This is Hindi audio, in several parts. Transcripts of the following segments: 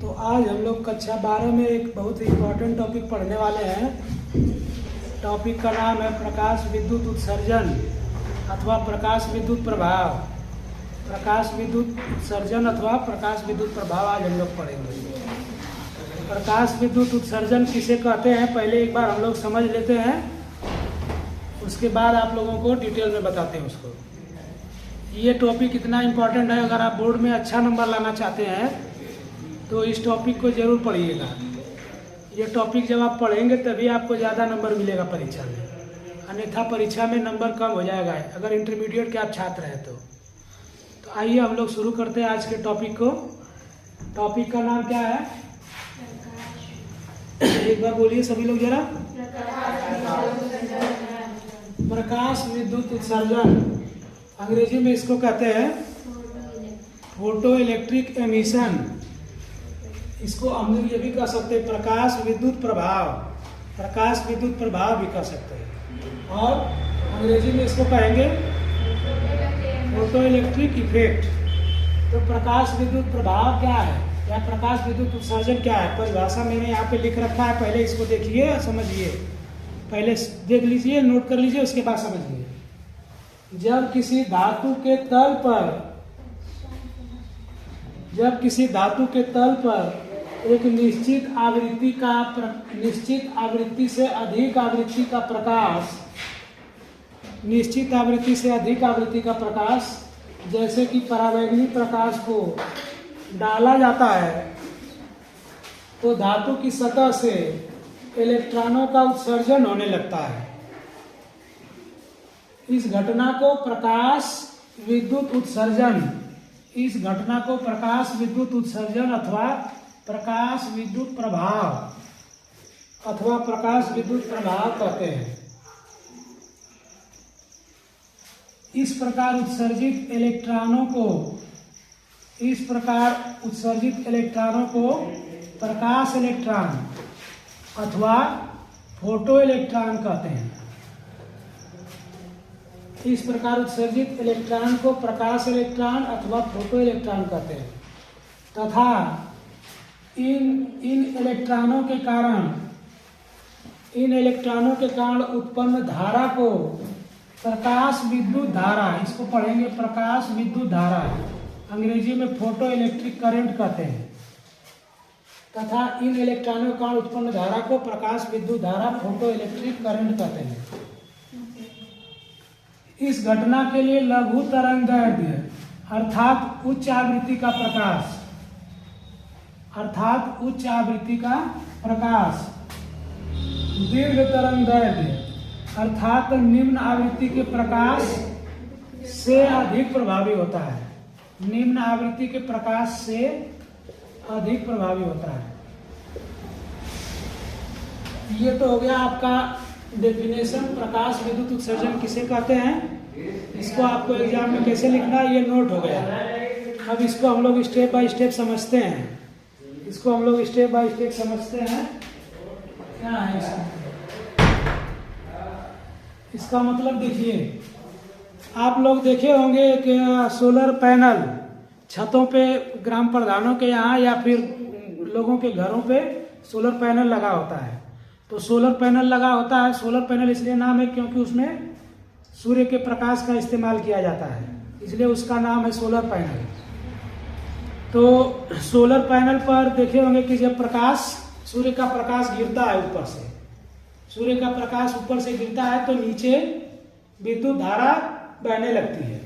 तो आज हम लोग कक्षा 12 में एक बहुत इम्पोर्टेंट टॉपिक पढ़ने वाले हैं। टॉपिक का नाम है प्रकाश विद्युत उत्सर्जन अथवा प्रकाश विद्युत प्रभाव। प्रकाश विद्युत उत्सर्जन अथवा प्रकाश विद्युत प्रभाव आज हम लोग पढ़ेंगे। प्रकाश विद्युत उत्सर्जन किसे कहते हैं पहले एक बार हम लोग समझ लेते हैं, उसके बाद आप लोगों को डिटेल में बताते हैं उसको। ये टॉपिक इतना इम्पोर्टेंट है, अगर आप बोर्ड में अच्छा नंबर लाना चाहते हैं तो इस टॉपिक को ज़रूर पढ़िएगा। ये टॉपिक जब आप पढ़ेंगे तभी आपको ज़्यादा नंबर मिलेगा परीक्षा में, अन्यथा परीक्षा में नंबर कम हो जाएगा अगर इंटरमीडिएट के आप छात्र हैं तो आइए हम लोग शुरू करते हैं आज के टॉपिक को। टॉपिक का नाम क्या है एक बार बोलिए सभी लोग जरा। प्रकाश विद्युत उत्सर्जन, अंग्रेजी में इसको कहते हैं फोटो इलेक्ट्रिक एमिशन। इसको हम लोग ये भी कह सकते हैं प्रकाश विद्युत प्रभाव, प्रकाश विद्युत प्रभाव भी कह सकते हैं, और अंग्रेजी में इसको कहेंगे फोटो इलेक्ट्रिक इफेक्ट। तो प्रकाश विद्युत प्रभाव क्या है या प्रकाश विद्युत उत्सर्जन क्या है, परिभाषा मैंने यहाँ पे लिख रखा है, पहले इसको देखिए और समझिए। पहले देख लीजिए, नोट कर लीजिए, उसके बाद समझिए। जब किसी धातु के तल पर एक निश्चित आवृत्ति से अधिक आवृत्ति का प्रकाश जैसे कि परावैंगनी प्रकाश को डाला जाता है तो धातु की सतह से इलेक्ट्रॉनों का उत्सर्जन होने लगता है। इस घटना को प्रकाश विद्युत उत्सर्जन अथवा प्रकाश विद्युत प्रभाव कहते हैं। इस प्रकार उत्सर्जित इलेक्ट्रॉनों को प्रकाश इलेक्ट्रॉन अथवा फोटो इलेक्ट्रॉन कहते हैं। इस प्रकार उत्सर्जित इलेक्ट्रॉन को प्रकाश इलेक्ट्रॉन अथवा फोटो इलेक्ट्रॉन कहते हैं तथा इन इलेक्ट्रॉनों के कारण उत्पन्न धारा को प्रकाश विद्युत धारा, इसको पढ़ेंगे प्रकाश विद्युत धारा, अंग्रेजी में फोटो इलेक्ट्रिक करंट कहते हैं, तथा इन इलेक्ट्रॉनों के कारण उत्पन्न धारा को प्रकाश विद्युत धारा, फोटो इलेक्ट्रिक करंट कहते हैं। इस घटना के लिए लघु तरंगदैर्घ्य अर्थात उच्च आवृत्ति का प्रकाश, दीर्घ तरंगदैर्घ्य अर्थात निम्न आवृत्ति के प्रकाश से अधिक प्रभावी होता है। निम्न आवृत्ति के प्रकाश से अधिक प्रभावी होता है। ये तो हो गया आपका डेफिनेशन, प्रकाश विद्युत उत्सर्जन किसे कहते हैं। इसको आपको एग्जाम में कैसे लिखना है ये नोट हो गया। अब इसको हम लोग स्टेप बाय स्टेप समझते हैं। क्या है इसका मतलब देखिए, आप लोग देखे होंगे कि सोलर पैनल छतों पे ग्राम प्रधानों के यहाँ या फिर लोगों के घरों पे सोलर पैनल लगा होता है। तो सोलर पैनल लगा होता है, सोलर पैनल इसलिए नाम है क्योंकि उसमें सूर्य के प्रकाश का इस्तेमाल किया जाता है, इसलिए उसका नाम है सोलर पैनल। तो सोलर पैनल पर देखे होंगे कि जब सूर्य का प्रकाश गिरता है ऊपर से, सूर्य का प्रकाश ऊपर से गिरता है तो नीचे विद्युत धारा बहने लगती है।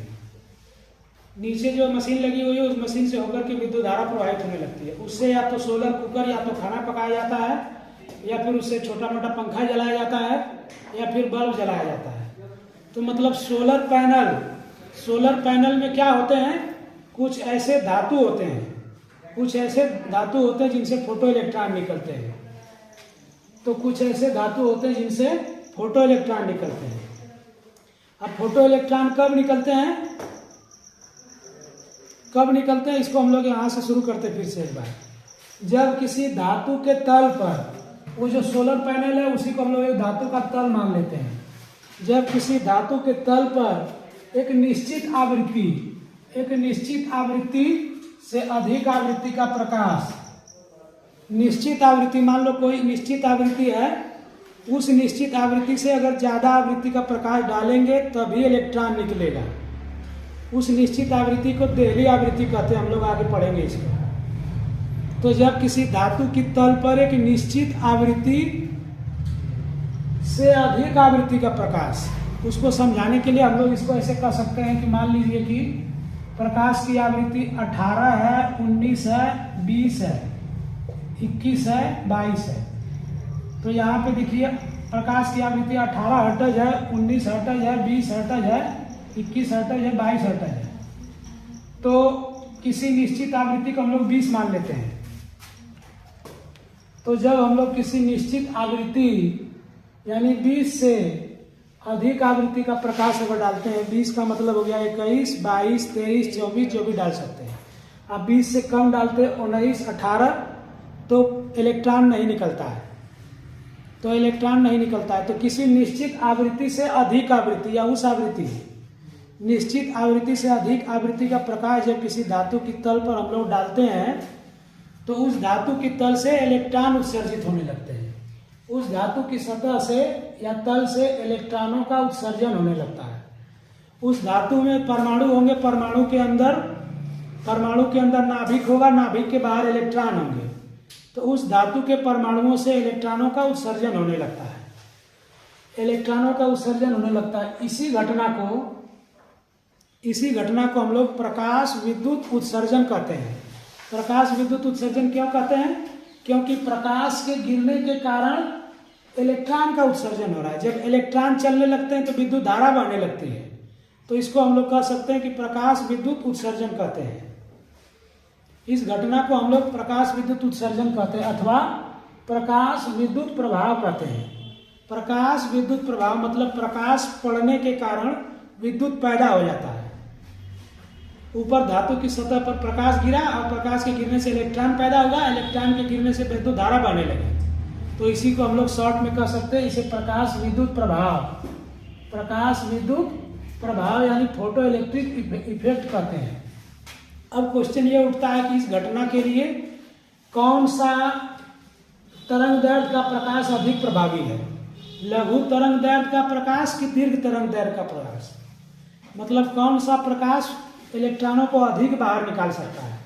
नीचे जो मशीन लगी हुई है उस मशीन से होकर के विद्युत धारा प्रवाहित होने लगती है। उससे या तो सोलर कुकर या तो खाना पकाया जाता है, या फिर उससे छोटा मोटा पंखा जलाया जाता है, या फिर बल्ब जलाया जाता है। तो मतलब सोलर पैनल में क्या होते हैं, कुछ ऐसे धातु होते हैं जिनसे फोटो इलेक्ट्रॉन निकलते हैं। तो कुछ ऐसे धातु होते हैं जिनसे फोटो इलेक्ट्रॉन निकलते हैं। अब फोटो इलेक्ट्रॉन कब निकलते हैं इसको हम लोग यहाँ से शुरू करते हैं फिर से एक बार। जब किसी धातु के तल पर, वो जो सोलर पैनल है उसी को हम लोग एक धातु का तल मान लेते हैं। जब किसी धातु के तल पर एक निश्चित आवृत्ति से अधिक आवृत्ति का प्रकाश निश्चित आवृत्ति, मान लो कोई निश्चित आवृत्ति है, उस निश्चित आवृत्ति से अगर ज़्यादा आवृत्ति का प्रकाश डालेंगे तभी इलेक्ट्रॉन निकलेगा। उस निश्चित आवृत्ति को देहली आवृत्ति कहते हैं, हम लोग आगे पढ़ेंगे इसको। तो जब किसी धातु की तल पर एक निश्चित आवृत्ति से अधिक आवृत्ति का प्रकाश, उसको समझाने के लिए हम लोग इसको ऐसे कह सकते हैं कि मान लीजिए कि प्रकाश की आवृत्ति 18 है, 19 है, 20 है, 21 है, 22 है। तो यहाँ पे देखिए प्रकाश की आवृत्ति 18 हर्ट्ज है, 19 हर्ट्ज है, 20 हर्ट्ज है, 21 हर्ट्ज है, 22 हर्ट्ज है। तो किसी निश्चित आवृत्ति को हम लोग 20 मान लेते हैं। तो जब हम लोग किसी निश्चित आवृत्ति यानी 20 से अधिक आवृत्ति का प्रकाश अगर डालते हैं, 20 का मतलब हो गया 21, 22, 23, 24 जो भी डाल सकते हैं। अब 20 से कम डालते 19, 18 तो इलेक्ट्रॉन नहीं निकलता है। तो इलेक्ट्रॉन नहीं निकलता है। तो किसी निश्चित आवृत्ति से अधिक आवृत्ति या उस आवृत्ति निश्चित आवृत्ति से अधिक आवृत्ति का प्रकाश जब किसी धातु की तल पर हम लोग डालते हैं तो उस धातु की तल से इलेक्ट्रॉन उत्सर्जित होने लगते हैं। उस धातु की सतह से या तल से इलेक्ट्रॉनों का उत्सर्जन होने लगता है। उस धातु में परमाणु होंगे, परमाणु के अंदर नाभिक होगा, नाभिक के बाहर इलेक्ट्रॉन होंगे। तो उस धातु के परमाणुओं से इलेक्ट्रॉनों का उत्सर्जन होने लगता है। इलेक्ट्रॉनों का उत्सर्जन होने लगता है। इसी घटना को हम लोग प्रकाश विद्युत उत्सर्जन कहते हैं। प्रकाश विद्युत उत्सर्जन क्यों कहते हैं? क्योंकि प्रकाश के गिरने के कारण इलेक्ट्रॉन का उत्सर्जन हो रहा है। जब इलेक्ट्रॉन चलने लगते हैं तो विद्युत धारा बहने लगती है। तो इसको हम लोग कह सकते हैं कि प्रकाश विद्युत उत्सर्जन कहते हैं। इस घटना को हम लोग प्रकाश विद्युत उत्सर्जन कहते हैं अथवा प्रकाश विद्युत प्रभाव कहते हैं। प्रकाश विद्युत प्रभाव मतलब प्रकाश पड़ने के कारण विद्युत पैदा हो जाता है। ऊपर धातु की सतह पर प्रकाश गिरा और प्रकाश के गिरने से इलेक्ट्रॉन पैदा होगा, इलेक्ट्रॉन के गिरने से विद्युत धारा बहने लगे। तो इसी को हम लोग शॉर्ट में कह सकते हैं, इसे प्रकाश विद्युत प्रभाव, प्रकाश विद्युत प्रभाव यानी फोटो इलेक्ट्रिक इफेक्ट कहते हैं। अब क्वेश्चन ये उठता है कि इस घटना के लिए कौन सा तरंगदैर्घ्य का प्रकाश अधिक प्रभावी है? लघु तरंगदैर्घ्य का प्रकाश कि दीर्घ तरंगदैर्घ्य का प्रकाश? मतलब कौन सा प्रकाश इलेक्ट्रॉनों को अधिक बाहर निकाल सकता है?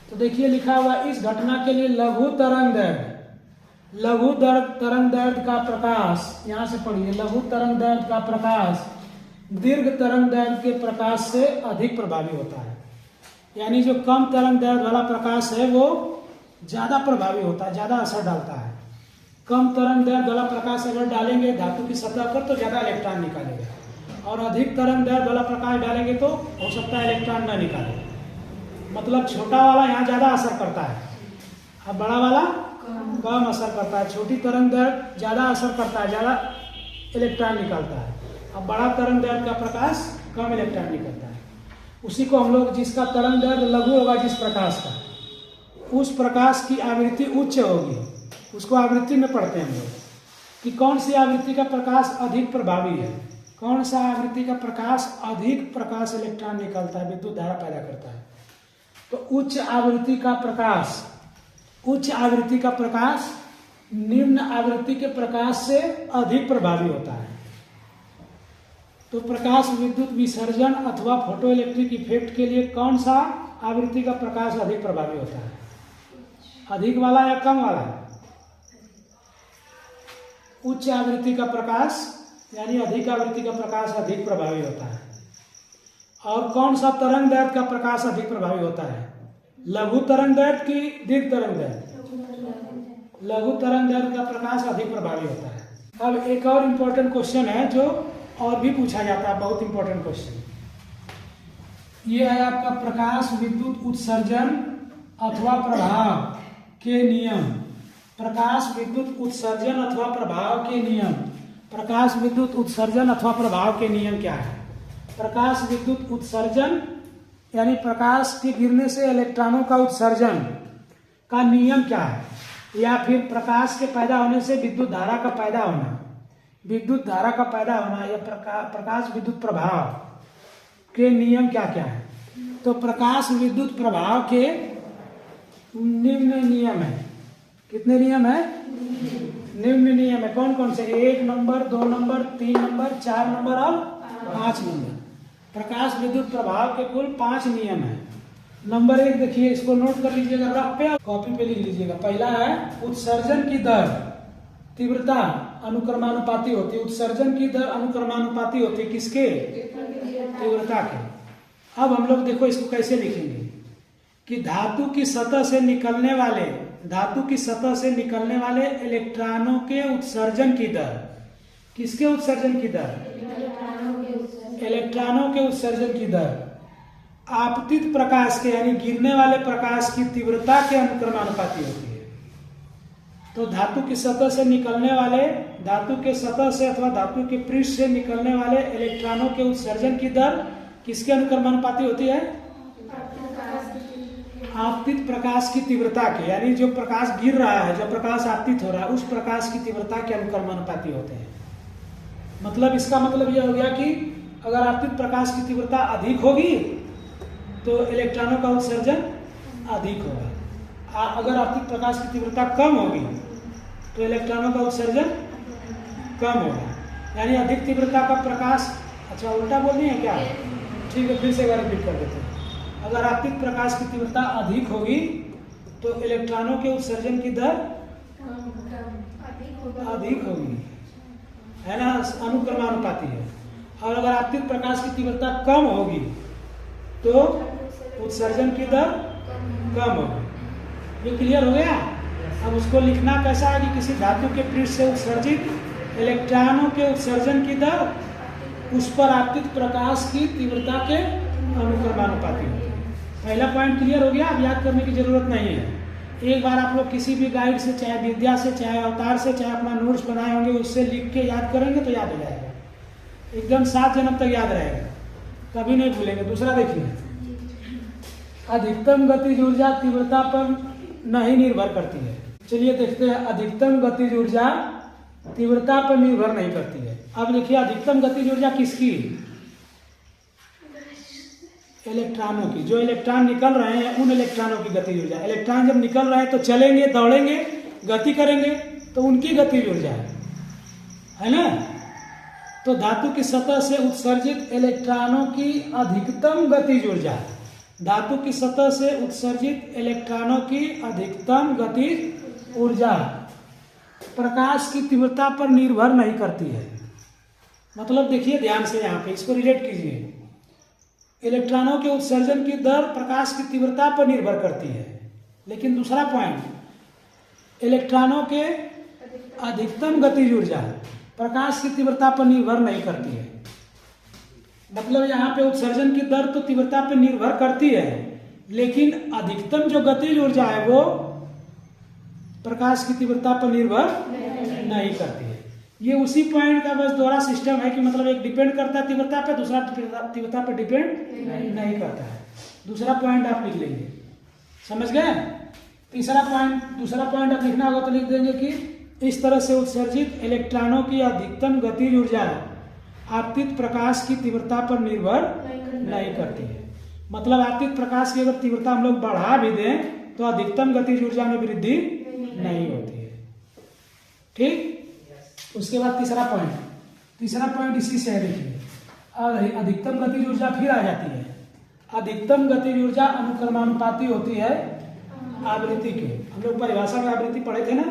तो देखिए लिखा हुआ इस घटना के लिए लघु तरंगदैर्घ्य का प्रकाश, यहाँ से पढ़िए, लघु तरंगदैर्घ्य का प्रकाश दीर्घ तरंगदैर्घ्य के प्रकाश से अधिक प्रभावी होता है। यानी जो कम तरंगदैर्घ्य वाला प्रकाश है वो ज्यादा प्रभावी होता है, ज्यादा असर डालता है। कम तरंगदैर्घ्य वाला प्रकाश अगर डालेंगे धातु की सतह पर तो ज्यादा इलेक्ट्रॉन निकालेगा, और अधिक तरंगदैर्घ्य वाला प्रकाश डालेंगे तो हो सकता है इलेक्ट्रॉन न निकाले। मतलब छोटा वाला यहाँ ज्यादा असर करता है और बड़ा वाला कम असर करता है। छोटी तरंगदैर्घ्य ज्यादा असर करता है, ज्यादा इलेक्ट्रॉन निकालता है, और बड़ा तरंगदैर्घ्य का प्रकाश कम इलेक्ट्रॉन निकलता है। उसी को हम लोग, जिसका तरंगदैर्घ्य लघु होगा जिस प्रकाश का, उस प्रकाश की आवृत्ति उच्च होगी, उसको आवृत्ति में पढ़ते हैं हम लोग कि कौन सी आवृत्ति का प्रकाश अधिक प्रभावी है, कौन सा आवृत्ति का प्रकाश अधिक प्रकाश इलेक्ट्रॉन निकालता है, विद्युत धारा पैदा करता है। तो उच्च आवृत्ति का प्रकाश निम्न आवृत्ति के प्रकाश से अधिक प्रभावी होता है। तो प्रकाश विद्युत विसर्जन अथवा फोटो इलेक्ट्रिक इफेक्ट के लिए कौन सा आवृत्ति का प्रकाश अधिक प्रभावी होता है? अधिक वाला या कम वाला? उच्च आवृत्ति का प्रकाश यानी अधिक आवृत्ति का प्रकाश अधिक प्रभावी होता है। और कौन सा तरंगदैर्घ्य का प्रकाश अधिक प्रभावी होता है? लघु तरंगदैर्घ्य की दीर्घ तरंगदैर्घ्य? लघु तरंगदैर्घ्य का प्रकाश अधिक प्रभावी होता है। अब एक और इम्पोर्टेंट क्वेश्चन है जो और भी पूछा जाता है, बहुत इंपॉर्टेंट क्वेश्चन। ये है आपका प्रकाश विद्युत उत्सर्जन अथवा प्रभाव के नियम। प्रकाश विद्युत उत्सर्जन अथवा प्रभाव के नियम। प्रकाश विद्युत उत्सर्जन अथवा प्रभाव के नियम क्या है? प्रकाश विद्युत उत्सर्जन यानी प्रकाश के गिरने से इलेक्ट्रॉनों का उत्सर्जन का नियम क्या है? या फिर प्रकाश के पैदा होने से विद्युत धारा का पैदा होना, विद्युत धारा का पैदा होना, या प्रकाश विद्युत प्रभाव के नियम क्या क्या है? तो प्रकाश विद्युत प्रभाव के निम्न नियम है। कितने नियम है? निम्न नियम है। कौन कौन से? 1 नंबर, 2 नंबर, 3 नंबर, 4 नंबर और 5 नंबर। प्रकाश विद्युत प्रभाव के कुल 5 नियम है। नंबर 1 देखिए, इसको नोट कर लीजिएगा, रफ पे कॉपी पे लिख लीजिएगा। पहला है उत्सर्जन की दर तीव्रता अनुक्रमानुपाती होती है। उत्सर्जन की दर अनुक्रमानुपाती होती है किसके? तीव्रता के। अब हम लोग देखो इसको कैसे लिखेंगे कि धातु की सतह से निकलने वाले इलेक्ट्रॉनों के उत्सर्जन की दर। किसके उत्सर्जन की दर? इलेक्ट्रॉनों के उत्सर्जन की दर आपतित प्रकाश के यानी गिरने वाले प्रकाश की तीव्रता के अनुक्रमानुपाती होती है। तो धातु की सतह से निकलने वाले, धातु के सतह से अथवा धातु के पृष्ठ से निकलने वाले इलेक्ट्रॉनों के उत्सर्जन की दर किसके अनुक्रमानुपाती होती है? आपतित प्रकाश की तीव्रता के, यानी जो प्रकाश गिर रहा है, जो प्रकाश आपतित हो रहा है, उस प्रकाश की तीव्रता के अनुक्रमानुपाती होते हैं। मतलब इसका मतलब यह हो गया कि अगर आपतित प्रकाश की तीव्रता अधिक होगी तो इलेक्ट्रॉनों का उत्सर्जन अधिक होगा। अगर आपतित प्रकाश की तीव्रता कम होगी तो इलेक्ट्रॉनों का उत्सर्जन कम होगा। यानी अधिक तीव्रता का प्रकाश, अच्छा उल्टा बोल दिए क्या? ठीक है, फिर से एक बार रिपीट कर देते हैं। अगर आपतित प्रकाश की तीव्रता अधिक होगी तो इलेक्ट्रॉनों के उत्सर्जन की दर अधिक होगी, है ना, अनुक्रमानुपाती है। और अगर आपतित प्रकाश की तीव्रता कम होगी तो उत्सर्जन की दर कम होगी। ये क्लियर हो गया? अब उसको लिखना कैसा है कि किसी धातु के पृष्ठ से उत्सर्जित इलेक्ट्रॉनों के उत्सर्जन की दर उस पर आपतित प्रकाश की तीव्रता के अनुक्रमानुपाती होती है। पहला पॉइंट क्लियर हो गया। अब याद करने की जरूरत नहीं है। एक बार आप लोग किसी भी गाइड से, चाहे विद्या से, चाहे अवतार से, चाहे अपना नोट्स बनाए होंगे, उससे लिख के याद करेंगे तो याद हो जाएगा, एकदम 7 जन्म तक याद रहेगा, कभी नहीं भूलेंगे। दूसरा देखिए, अधिकतम गतिज ऊर्जा तीव्रता पर नहीं निर्भर करती है। चलिए देखते हैं, अधिकतम गतिज ऊर्जा तीव्रता पर निर्भर नहीं करती है। अब देखिए, अधिकतम गतिज ऊर्जा किसकी? इलेक्ट्रॉनों की। जो इलेक्ट्रॉन निकल रहे हैं उन इलेक्ट्रॉनों की गतिज ऊर्जा। इलेक्ट्रॉन जब निकल रहे हैं तो चलेंगे, दौड़ेंगे, गति करेंगे, तो उनकी गतिज ऊर्जा है ना। तो धातु की सतह से उत्सर्जित इलेक्ट्रॉनों की अधिकतम गतिज ऊर्जा, धातु की सतह से उत्सर्जित इलेक्ट्रॉनों की अधिकतम गतिज ऊर्जा प्रकाश की तीव्रता पर निर्भर नहीं करती है। मतलब देखिए ध्यान से, यहाँ पे इसको रिलेट कीजिए। इलेक्ट्रॉनों के उत्सर्जन की दर प्रकाश की तीव्रता पर निर्भर करती है, लेकिन दूसरा पॉइंट, इलेक्ट्रॉनों के अधिकतम गतिज ऊर्जा प्रकाश की तीव्रता पर निर्भर नहीं करती है। मतलब यहाँ पे उत्सर्जन की दर तो तीव्रता पर निर्भर करती है, लेकिन अधिकतम जो गतिज ऊर्जा है वो प्रकाश की तीव्रता पर निर्भर नहीं करती है। ये उसी पॉइंट का बस दोहरा सिस्टम है कि मतलब एक डिपेंड करता है तीव्रता पे, दूसरा तीव्रता पे डिपेंड नहीं करता है। दूसरा पॉइंट आप लिख लेंगे, समझ गए? तीसरा पॉइंट, दूसरा पॉइंट आप लिखना होगा तो लिख देंगे कि इस तरह से उत्सर्जित इलेक्ट्रॉनों की अधिकतम गतिज ऊर्जा आपतित प्रकाश की तीव्रता पर निर्भर नहीं करती है। मतलब आपतित प्रकाश की अगर तीव्रता हम लोग बढ़ा भी दें तो अधिकतम गतिज ऊर्जा में वृद्धि नहीं होती है। ठीक, उसके बाद तीसरा पॉइंट इसी से है। देखिए, अधिकतम गतिज ऊर्जा फिर आ जाती है। अधिकतम गतिज ऊर्जा अनुक्रमानुपाती होती है आवृत्ति के। हम लोग परिभाषा में आवृत्ति पढ़े थे ना।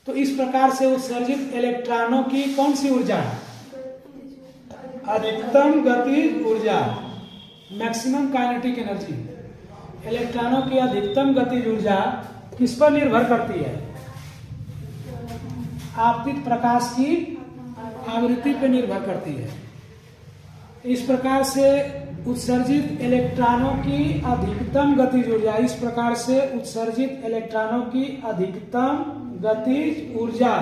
तो इस प्रकार से उत्सर्जित इलेक्ट्रॉनों की कौन सी ऊर्जा? अधिकतम गतिज ऊर्जा, मैक्सिमम काइनेटिक एनर्जी। इलेक्ट्रॉनों की अधिकतम गतिज ऊर्जा किस पर निर्भर करती है? आपतित प्रकाश की आवृत्ति पर निर्भर करती है। इस प्रकार से उत्सर्जित इलेक्ट्रॉनों की अधिकतम गतिज ऊर्जा, इस प्रकार से उत्सर्जित इलेक्ट्रॉनों की अधिकतम गतिज ऊर्जा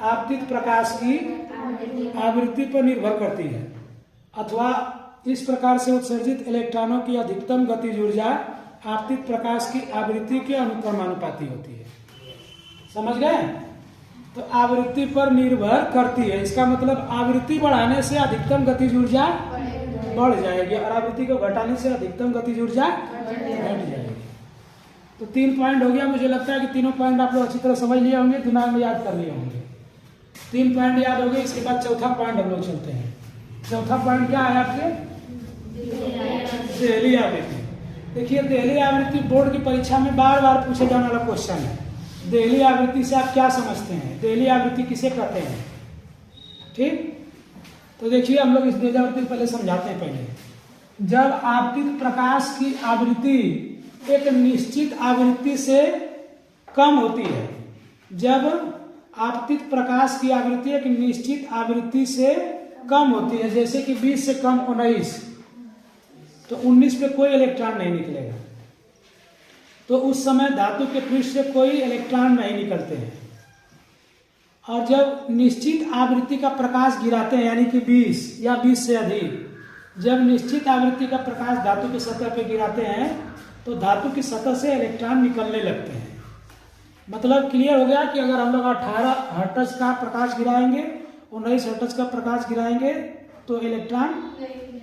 आपतित प्रकाश की आवृत्ति पर निर्भर करती है, अथवा इस प्रकार से उत्सर्जित इलेक्ट्रॉनों की अधिकतम गतिज ऊर्जा आपतित प्रकाश की आवृत्ति के अनुक्रमानुपाती होती है। समझ गए? तो आवृत्ति पर निर्भर करती है, इसका मतलब आवृत्ति बढ़ाने से अधिकतम गतिज ऊर्जा बढ़ जाएगी और आवृत्ति को घटाने से अधिकतम गतिज ऊर्जा घट जाएगी। तो 3 पॉइंट हो गया। मुझे लगता है कि तीनों पॉइंट आप लोग अच्छी तरह समझ लिए होंगे, दिमाग में याद कर लिए होंगे। 3 पॉइंट याद हो गए। इसके बाद चौथा पॉइंट हम लोग चलते हैं। चौथा पॉइंट क्या है आपके? देहली आवृत्ति। देखिए, देहली आवृत्ति बोर्ड की परीक्षा में बार बार पूछे जाने वाला क्वेश्चन है। देहली आवृत्ति से आप क्या समझते हैं? देहली आवृत्ति किसे कहते हैं? ठीक, तो देखिए हम लोग इस देहली आवृत्ति को पहले समझाते हैं। पहले जब आपतित प्रकाश की आवृत्ति एक निश्चित आवृत्ति से कम होती है, जब आपतित प्रकाश की आवृत्ति एक निश्चित आवृत्ति से कम होती है, जैसे कि 20 से कम 19, तो 19 पे कोई इलेक्ट्रॉन नहीं निकलेगा। तो उस समय धातु के पृष्ठ से कोई इलेक्ट्रॉन नहीं निकलते हैं। और जब निश्चित आवृत्ति का प्रकाश गिराते हैं, यानी कि 20 या 20 से अधिक, जब निश्चित आवृत्ति का प्रकाश धातु की सतह पे गिराते हैं तो धातु की सतह से इलेक्ट्रॉन निकलने लगते हैं। मतलब क्लियर हो गया कि अगर हम लोग 18 हर्ट्ज का प्रकाश गिराएंगे, 19 हर्ट्ज का प्रकाश गिराएंगे तो इलेक्ट्रॉन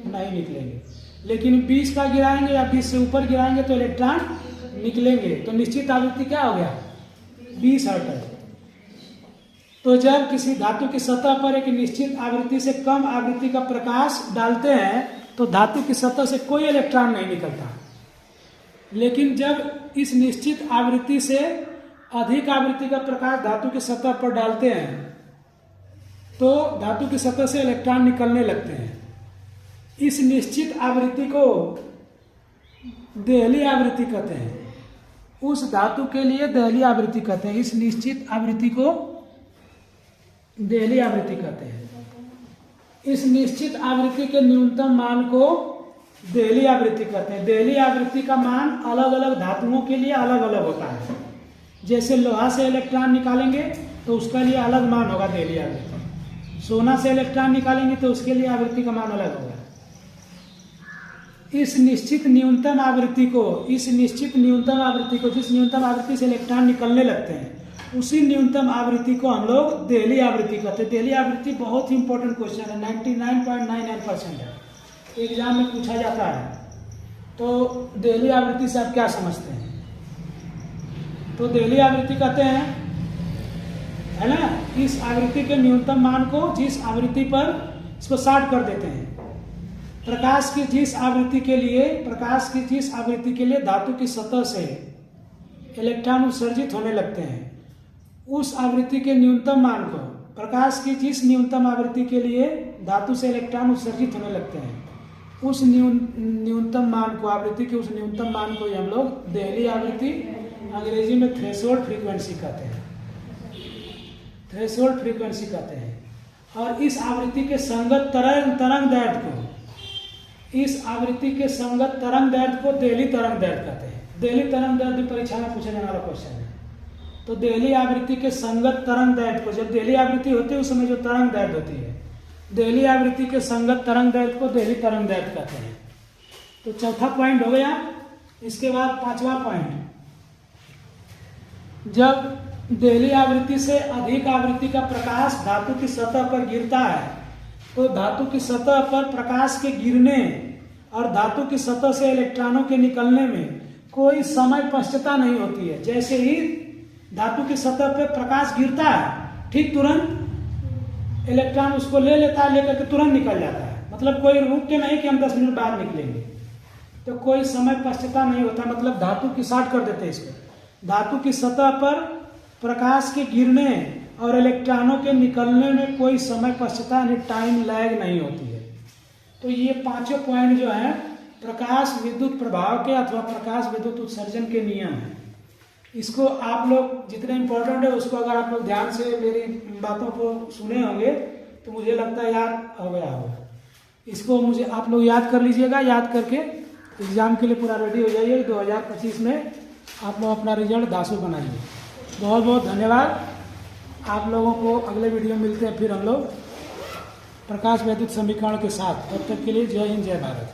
नहीं निकलेंगे, लेकिन 20 का गिराएंगे या 20 से ऊपर गिराएंगे तो इलेक्ट्रॉन निकलेंगे। तो निश्चित आवृत्ति क्या हो गया? 20 हर्ट्ज। तो जब किसी धातु की सतह पर एक निश्चित आवृत्ति से कम आवृत्ति का प्रकाश डालते हैं तो धातु की सतह से कोई इलेक्ट्रॉन नहीं निकलता। लेकिन जब इस निश्चित आवृत्ति से अधिक आवृत्ति का प्रकाश धातु की सतह पर डालते हैं तो धातु की सतह से इलेक्ट्रॉन निकलने लगते हैं। इस निश्चित आवृत्ति को देहली आवृत्ति कहते हैं। उस धातु के लिए देहली आवृत्ति कहते हैं। इस निश्चित आवृत्ति को देहली आवृत्ति कहते हैं। इस निश्चित आवृत्ति के न्यूनतम मान को देहली आवृत्ति कहते हैं। देहली आवृत्ति का मान अलग अलग धातुओं के लिए अलग अलग होता है। जैसे लोहा से इलेक्ट्रॉन निकालेंगे तो उसका लिए अलग मान होगा देहली आवृत्ति। सोना से इलेक्ट्रॉन निकालेंगे तो उसके लिए आवृत्ति का मान अलग होगा। इस निश्चित न्यूनतम आवृत्ति को जिस न्यूनतम आवृत्ति से इलेक्ट्रॉन निकलने लगते हैं, उसी न्यूनतम आवृत्ति को हम लोग देहली आवृत्ति कहते हैं। देहली आवृत्ति बहुत ही इंपॉर्टेंट क्वेश्चन है, 99.99% है, एग्जाम में पूछा जाता है। तो देहली आवृत्ति से आप क्या समझते हैं? तो देहली आवृत्ति कहते हैं, है ना, इस आवृत्ति के न्यूनतम मान को जिस आवृत्ति पर इसको शॉर्ट कर देते हैं। प्रकाश की जिस आवृत्ति के लिए धातु की सतह से इलेक्ट्रॉन उत्सर्जित होने लगते हैं, उस आवृत्ति के न्यूनतम मान को, प्रकाश की जिस न्यूनतम आवृत्ति के लिए धातु से इलेक्ट्रॉन उत्सर्जित होने लगते हैं, उस न्यूनतम मान को, आवृत्ति के उस न्यूनतम मान को हम लोग देहली आवृत्ति, अंग्रेजी में थ्रेशोल्ड फ्रीक्वेंसी कहते हैं। थ्रेशोल्ड फ्रीक्वेंसी कहते हैं। और इस आवृत्ति के संगत तरंग दैर्ध्य को देहली तरंग दैर्ध्य कहते हैं। देहली तरंग दैर्ध्य परीक्षा में पूछा जाने वाला क्वेश्चन है। तो देहली आवृत्ति के संगत तरंग दैर्ध्य को, जब देहली आवृत्ति होती है उस समय जो तरंग दैर्ध्य होती है, देहली आवृत्ति के संगत तरंग दैर्ध्य को देहली तरंग दैर्ध्य कहते हैं। तो चौथा पॉइंट हो गया। इसके बाद पांचवा पॉइंट, जब देहली आवृत्ति से अधिक आवृत्ति का प्रकाश धातु की सतह पर गिरता है तो धातु की सतह पर प्रकाश के गिरने और धातु की सतह से इलेक्ट्रॉनों के निकलने में कोई समय पश्चता नहीं होती है। जैसे ही धातु की सतह पर प्रकाश गिरता है, ठीक तुरंत इलेक्ट्रॉन उसको ले लेता है, लेकर के तुरंत निकल जाता है। मतलब कोई रुक के नहीं कि हम 10 मिनट बाद निकलेंगे, तो कोई समय पश्चता नहीं होता। मतलब धातु की शॉर्ट कर देते हैं इसको। धातु की सतह पर प्रकाश के गिरने और इलेक्ट्रॉनों के निकलने में कोई समय पश्चता यानी टाइम लैग नहीं होती है। तो ये पांचों पॉइंट जो है प्रकाश विद्युत प्रभाव के अथवा प्रकाश विद्युत उत्सर्जन के नियम हैं। इसको आप लोग जितने इम्पोर्टेंट है उसको अगर आप लोग ध्यान से मेरी बातों को सुने होंगे तो मुझे लगता है याद हो गया होगा। इसको मुझे आप लोग याद कर लीजिएगा। याद करके एग्जाम के लिए पूरा रेडी हो जाइए। 2025 में आप लोग अपना रिजल्ट दासू बनाइए। बहुत बहुत धन्यवाद। आप लोगों को अगले वीडियो मिलते हैं फिर हम लोग प्रकाश विद्युत समीकरण के साथ। तब तक के लिए जय हिंद, जय भारत।